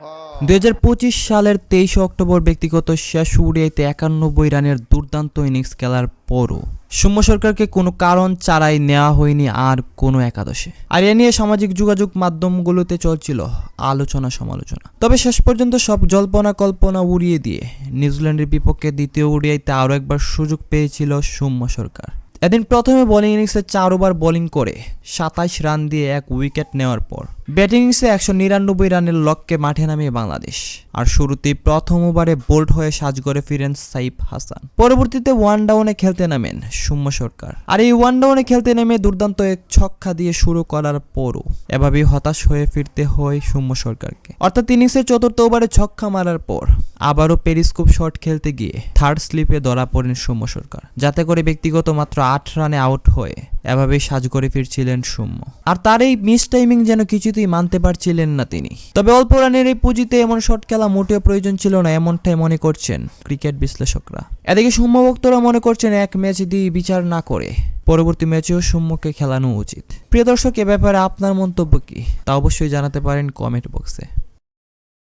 2025 সালের 23 অক্টোবর ব্যক্তিগত শেষ ওডিআইতে 91 রানের দুর্দান্ত ইনিংস খেলার পরও সৌম্য সরকারকে কোনো কারণ ছাড়াই নেওয়া হয়নি আর কোনো একাদশে। আর এ নিয়ে সামাজিক যোগাযোগ মাধ্যমগুলোতে চলছিল আলোচনা সমালোচনা। তবে শেষ পর্যন্ত সব জল্পনা কল্পনা উড়িয়ে দিয়ে নিউজিল্যান্ডের বিপক্ষে দ্বিতীয় ওডিআইতে আরও একবার সুযোগ পেয়েছিল সৌম্য সরকার। এদিন প্রথমে বোলিং ইনিংসে 4 ওভার বোলিং করে 27 রান দিয়ে 1 উইকেট নেওয়ার পর ব্যাটিং ইনিংসে 199 রানের লক্ষ্যে মাঠে নামিয়ে বাংলাদেশ। আর শুরুতেই প্রথম ওভারে বোল্ড হয়ে সাজঘরে ফিরেন সাইফ হাসান। পরবর্তীতে ওয়ান ডাউনে খেলতে নামেন সৌম্য সরকার। আর এই ওয়ান ডাউনে খেলতে নেমে দুর্দান্ত এক ছক্কা দিয়ে শুরু করার পরও এভাবেই হতাশ হয়ে ফিরতে হয় সৌম্য সরকারকে। অর্থাৎ ইনিংসের চতুর্থ ওভারে ছক্কা মারার পর আবারও পেরিস্কোপ শট খেলতে গিয়ে থার্ড স্লিপে ধরা পড়েন সৌম্য সরকার, যাতে করে ব্যক্তিগত মাত্র 8 রানে আউট হয়ে এভাবেই সাজঘরে ফিরছিলেন সৌম্য। আর তার এই মিস টাইমিং যেন কিছুতেই মানতে পারছিলেন না তিনি। তবে অল্প রানের এই পুঁজিতে এমন শট খেলা মোটেও প্রয়োজন ছিল না, এমনটাই মনে করছেন ক্রিকেট বিশ্লেষকরা। এদিকে সৌম্য ভক্তরা মনে করছেন এক ম্যাচ দিয়ে বিচার না করে পরবর্তী ম্যাচেও সৌম্যকে খেলানো উচিত। প্রিয় দর্শক, এ ব্যাপারে আপনার মন্তব্য কি তা অবশ্যই জানাতে পারেন কমেন্ট বক্সে।